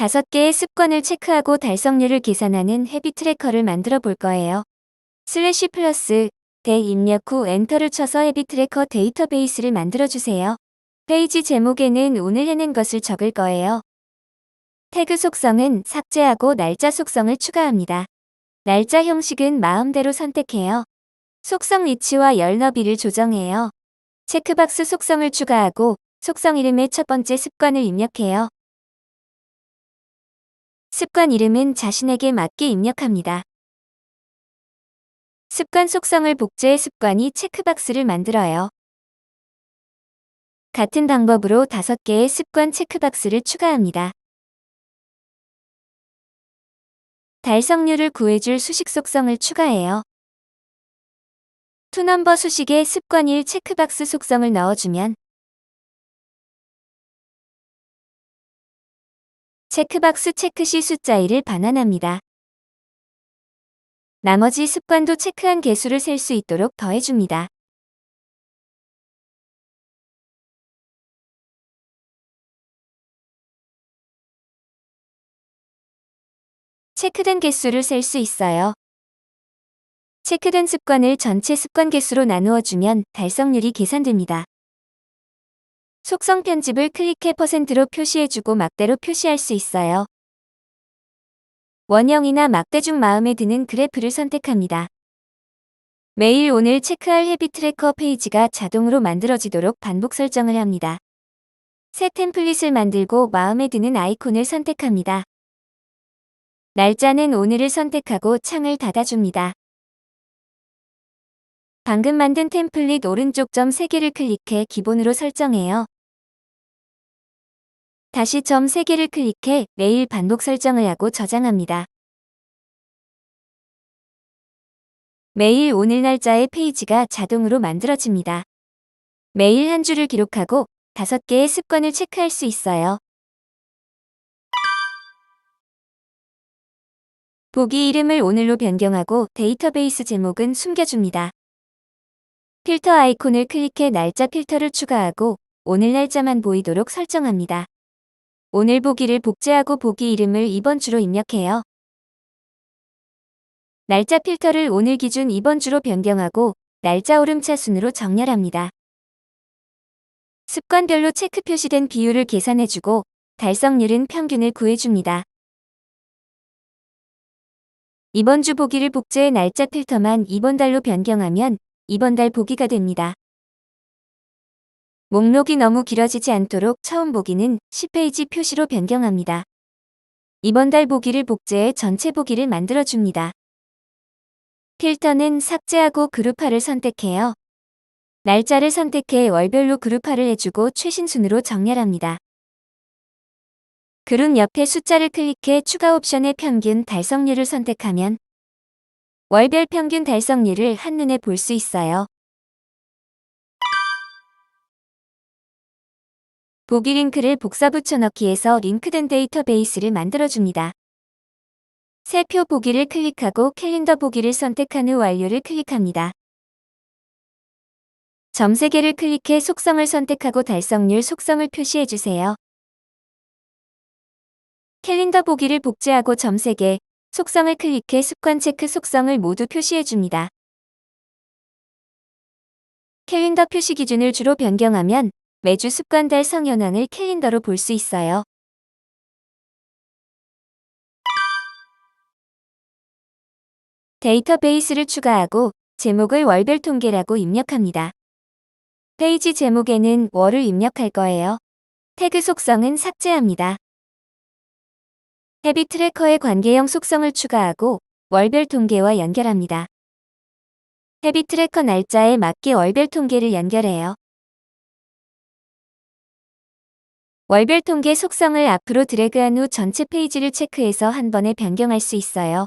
5개의 습관을 체크하고 달성률을 계산하는 헤비 트래커를 만들어 볼 거예요. /+ 대 입력 후 엔터를 쳐서 헤비 트래커 데이터베이스를 만들어 주세요. 페이지 제목에는 오늘 해낸 것을 적을 거예요. 태그 속성은 삭제하고 날짜 속성을 추가합니다. 날짜 형식은 마음대로 선택해요. 속성 위치와 열 너비를 조정해요. 체크박스 속성을 추가하고 속성 이름의 첫 번째 습관을 입력해요. 습관 이름은 자신에게 맞게 입력합니다. 습관 속성을 복제해 습관이 체크박스를 만들어요. 같은 방법으로 5개의 습관 체크박스를 추가합니다. 달성률을 구해줄 수식 속성을 추가해요. 투넘버 수식에 습관 1 체크박스 속성을 넣어주면 체크박스 체크 시 숫자 1을 반환합니다. 나머지 습관도 체크한 개수를 셀 수 있도록 더해줍니다. 체크된 개수를 셀 수 있어요. 체크된 습관을 전체 습관 개수로 나누어주면 달성률이 계산됩니다. 속성 편집을 클릭해 %로 표시해주고 막대로 표시할 수 있어요. 원형이나 막대 중 마음에 드는 그래프를 선택합니다. 매일 오늘 체크할 헤비 트래커 페이지가 자동으로 만들어지도록 반복 설정을 합니다. 새 템플릿을 만들고 마음에 드는 아이콘을 선택합니다. 날짜는 오늘을 선택하고 창을 닫아줍니다. 방금 만든 템플릿 오른쪽 점 3개를 클릭해 기본으로 설정해요. 다시 점 3개를 클릭해 매일 반복 설정을 하고 저장합니다. 매일 오늘 날짜의 페이지가 자동으로 만들어집니다. 매일 한 주를 기록하고 5개의 습관을 체크할 수 있어요. 보기 이름을 오늘로 변경하고 데이터베이스 제목은 숨겨줍니다. 필터 아이콘을 클릭해 날짜 필터를 추가하고 오늘 날짜만 보이도록 설정합니다. 오늘 보기를 복제하고 보기 이름을 이번 주로 입력해요. 날짜 필터를 오늘 기준 이번 주로 변경하고 날짜 오름차 순으로 정렬합니다. 습관별로 체크 표시된 비율을 계산해주고 달성률은 평균을 구해줍니다. 이번 주 보기를 복제해 날짜 필터만 이번 달로 변경하면 이번 달 보기가 됩니다. 목록이 너무 길어지지 않도록 처음 보기는 10페이지 표시로 변경합니다. 이번 달 보기를 복제해 전체 보기를 만들어줍니다. 필터는 삭제하고 그룹화를 선택해요. 날짜를 선택해 월별로 그룹화를 해주고 최신 순으로 정렬합니다. 그룹 옆에 숫자를 클릭해 추가 옵션의 평균 달성률을 선택하면 월별 평균 달성률을 한눈에 볼 수 있어요. 보기 링크를 복사 붙여넣기에서 링크된 데이터베이스를 만들어줍니다. 새 표 보기를 클릭하고 캘린더 보기를 선택한 후 완료를 클릭합니다. 점 3개를 클릭해 속성을 선택하고 달성률 속성을 표시해주세요. 캘린더 보기를 복제하고 점 3개, 속성을 클릭해 습관 체크 속성을 모두 표시해줍니다. 캘린더 표시 기준을 주로 변경하면 매주 습관 달성 현황을 캘린더로 볼 수 있어요. 데이터베이스를 추가하고 제목을 월별 통계라고 입력합니다. 페이지 제목에는 월을 입력할 거예요. 태그 속성은 삭제합니다. 헤비 트래커의 관계형 속성을 추가하고 월별 통계와 연결합니다. 헤비 트래커 날짜에 맞게 월별 통계를 연결해요. 월별 통계 속성을 앞으로 드래그한 후 전체 페이지를 체크해서 한 번에 변경할 수 있어요.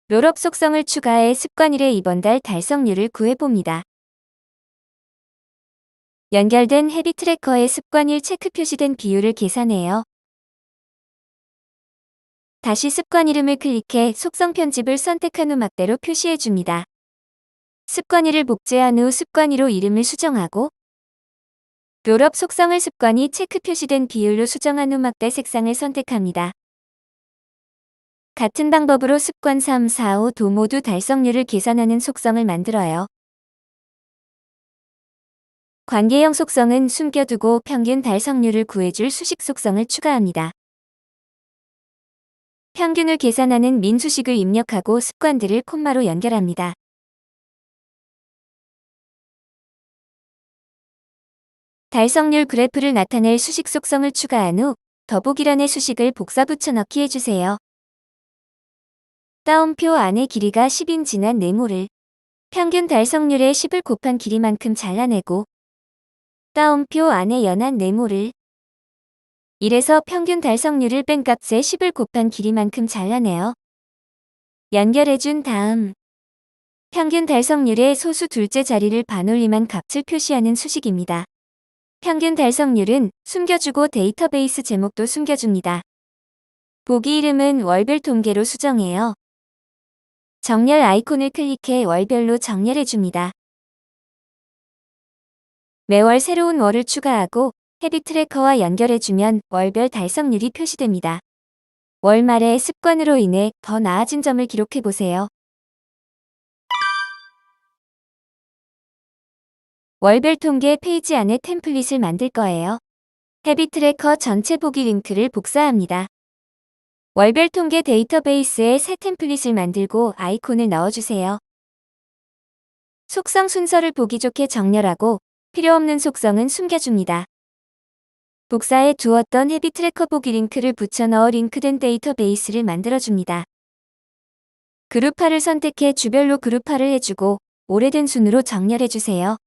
롤업 속성을 추가해 습관 1의 이번 달 달성률을 구해봅니다. 연결된 헤비 트래커의 습관 1 체크 표시된 비율을 계산해요. 다시 습관 이름을 클릭해 속성 편집을 선택한 후 막대로 표시해줍니다. 습관 1을 복제한 후 습관 2로 이름을 수정하고 롤업 속성을 습관이 체크 표시된 비율로 수정한 후 막대 색상을 선택합니다. 같은 방법으로 습관 3, 4, 5도 모두 달성률을 계산하는 속성을 만들어요. 관계형 속성은 숨겨두고 평균 달성률을 구해줄 수식 속성을 추가합니다. 평균을 계산하는 민 수식을 입력하고 습관들을 콤마로 연결합니다. 달성률 그래프를 나타낼 수식 속성을 추가한 후 더보기란에 수식을 복사 붙여넣기 해주세요. 따옴표 안에 길이가 10인 지난 네모를 평균 달성률의 10을 곱한 길이만큼 잘라내고 따옴표 안에 연한 네모를 1에서 평균 달성률을 뺀 값의 10을 곱한 길이만큼 잘라내요. 연결해준 다음 평균 달성률의 소수 둘째 자리를 반올림한 값을 표시하는 수식입니다. 평균 달성률은 숨겨주고 데이터베이스 제목도 숨겨줍니다. 보기 이름은 월별 통계로 수정해요. 정렬 아이콘을 클릭해 월별로 정렬해줍니다. 매월 새로운 월을 추가하고 헤비 트래커와 연결해주면 월별 달성률이 표시됩니다. 월 말의 습관으로 인해 더 나아진 점을 기록해보세요. 월별 통계 페이지 안에 템플릿을 만들 거예요. 헤비 트래커 전체 보기 링크를 복사합니다. 월별 통계 데이터베이스에 새 템플릿을 만들고 아이콘을 넣어주세요. 속성 순서를 보기 좋게 정렬하고 필요없는 속성은 숨겨줍니다. 복사해 두었던 헤비 트래커 보기 링크를 붙여 넣어 링크된 데이터베이스를 만들어줍니다. 그룹화를 선택해 주별로 그룹화를 해주고 오래된 순으로 정렬해주세요.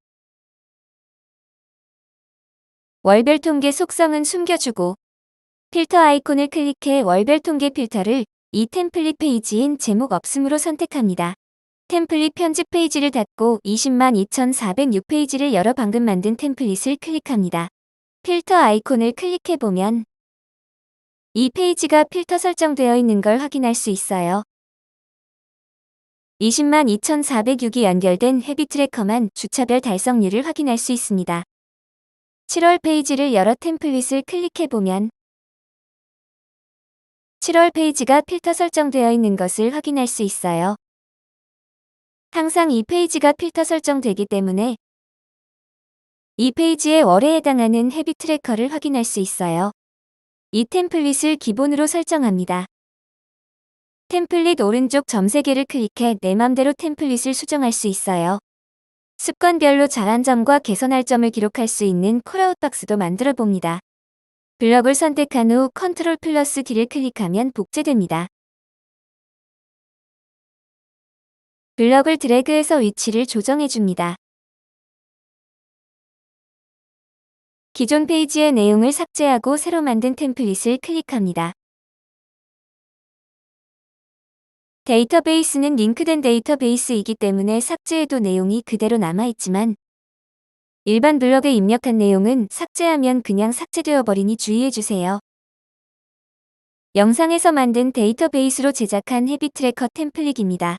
월별 통계 속성은 숨겨주고 필터 아이콘을 클릭해 월별 통계 필터를 이 템플릿 페이지인 제목 없음으로 선택합니다. 템플릿 편집 페이지를 닫고 202,406페이지를 열어 방금 만든 템플릿을 클릭합니다. 필터 아이콘을 클릭해보면 이 페이지가 필터 설정되어 있는 걸 확인할 수 있어요. 202,406이 연결된 헤비 트래커만 주차별 달성률을 확인할 수 있습니다. 7월 페이지를 열어 템플릿을 클릭해보면 7월 페이지가 필터 설정되어 있는 것을 확인할 수 있어요. 항상 이 페이지가 필터 설정되기 때문에 이 페이지의 월에 해당하는 헤비 트래커를 확인할 수 있어요. 이 템플릿을 기본으로 설정합니다. 템플릿 오른쪽 점 3개를 클릭해 내 맘대로 템플릿을 수정할 수 있어요. 습관별로 잘한 점과 개선할 점을 기록할 수 있는 콜아웃 박스도 만들어 봅니다. 블럭을 선택한 후 컨트롤 플러스 D를 클릭하면 복제됩니다. 블럭을 드래그해서 위치를 조정해줍니다. 기존 페이지의 내용을 삭제하고 새로 만든 템플릿을 클릭합니다. 데이터베이스는 링크된 데이터베이스이기 때문에 삭제해도 내용이 그대로 남아있지만 일반 블럭에 입력한 내용은 삭제하면 그냥 삭제되어 버리니 주의해주세요. 영상에서 만든 데이터베이스로 제작한 헤비 트래커 템플릿입니다.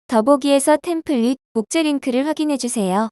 더보기에서 템플릿, 복제 링크를 확인해주세요.